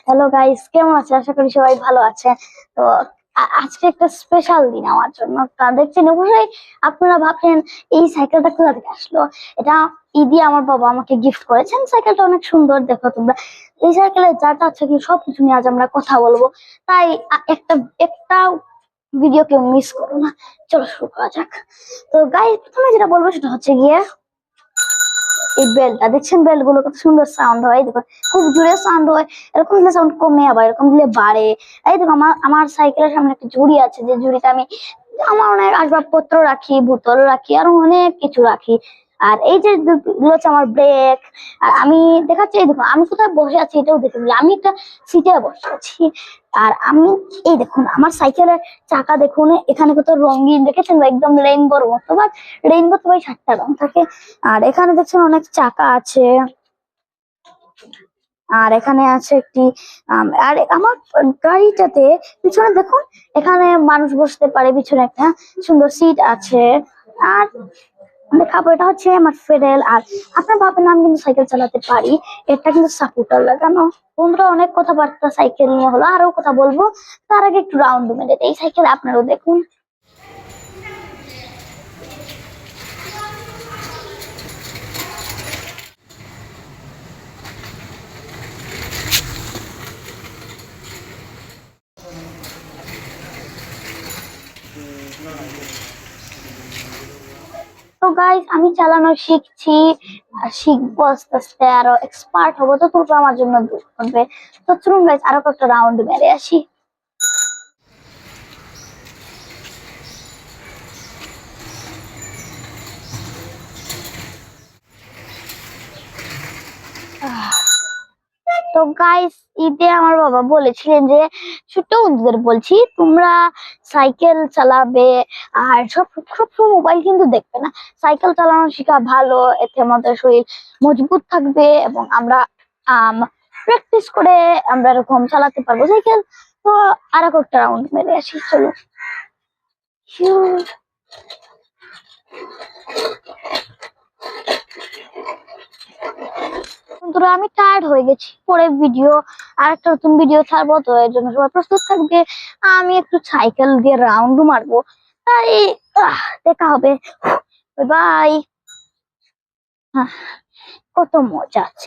Hello guys, কেমন আছেন? আশা করি সবাই ভালো আছেন। তো আজকে একটা স্পেশাল দিন আমার জন্য। তা দেখছেন অবশ্যই আপনারা ভাবছেন এই সাইকেলটা কোথা থেকে আসলো। এটা ঈদে আমার বাবা আমাকে গিফট করেছেন। সাইকেলটা অনেক সুন্দর, দেখো তোমরা। এই সাইকেলের যা যা আছে সবকিছু নিয়ে আজ আমরা কথা বলবো। তাই একটা একটা ভিডিও কেউ মিস করো না। চলো শুরু করা যাক। তো গাইস, প্রথমে যেটা বলবো সেটা হচ্ছে গিয়ে এই বেলটা দেখছেন, বেল গুলো কত সুন্দর সাউন্ড হয়। দেখুন খুব জোরে সাউন্ড হয়, এরকম দিলে সাউন্ড কমে, আবার এরকম দিলে বাড়ে। এই দেখো আমার আমার সাইকেলের সামনে একটা ঝুড়ি আছে, যে ঝুড়িতে আমি আমার অনেক আসবাবপত্র রাখি, বোতল রাখি, আর অনেক কিছু রাখি। আর এই যে গুলো হচ্ছে আমার ব্রেক। আর আমি দেখাচ্ছি, এই দেখুন আমি কোথায় বসে আছি এটাও দেখে নিই। আমি একটা সিটে বসে আছি। আর আমি এই দেখুন আমার সাইকেলের চাকা দেখুন, এখানে কত রঙিন দেখেছেন, একদম রেইনবোর মতো। বাট রেইনবো তো ভাই 7টা রং থাকে। আর এখানে দেখছেন অনেক চাকা আছে। আর এখানে আছে একটি আর আমার গাড়িটাতে পিছনে দেখুন, এখানে মানুষ বসতে পারে, পিছনে একটা সুন্দর সিট আছে। আর দেখাবো, এটা হচ্ছে আমার ফেডেল। আর আপনার বাপের নাম কিন্তু সাইকেল চালাতে পারি, এটা কিন্তু সাপোর্টার লাগানো। বন্ধুরা, অনেক কথাবার্তা সাইকেল নিয়ে হলো, আরো কথা বলবো। তার আগে একটু রাউন্ড মেরে এই সাইকেল আপনারাও দেখুন। তো গাইজ, আমি চালানো শিখছি, শিখবো আস্তে আস্তে, আরো এক্সপার্ট হবো। তো তোমরা আমার জন্য দোয়া করবে। তো চলুন গাইজ, আরো কয়েকটা রাউন্ড মেরে আসি। তো গাইস, ঈদে আমার বাবা বলেছিলেন যে ছোট বন্ধুদের বলছি, তোমরা সাইকেল চালাবে আর সব সবসময় মোবাইল কিন্তু দেখবে না। সাইকেল চালানো শেখা ভালো, এতে আমাদের শরীর মজবুত থাকবে এবং আমরা প্র্যাকটিস করে আমরা এরকম চালাতে পারবো সাইকেল। তো আর একটা রাউন্ড মেরে আসি, চলো। বন্ধুরা, আমি টায়ার্ড হয়ে গেছি, পরে ভিডিও আর একটা নতুন ভিডিও ছাড়বো। তো এর জন্য সবাই প্রস্তুত থাকবে। আমি একটু সাইকেল দিয়ে রাউন্ড মারবো। তাই দেখা হবে। Bye bye. কত মজা আছে।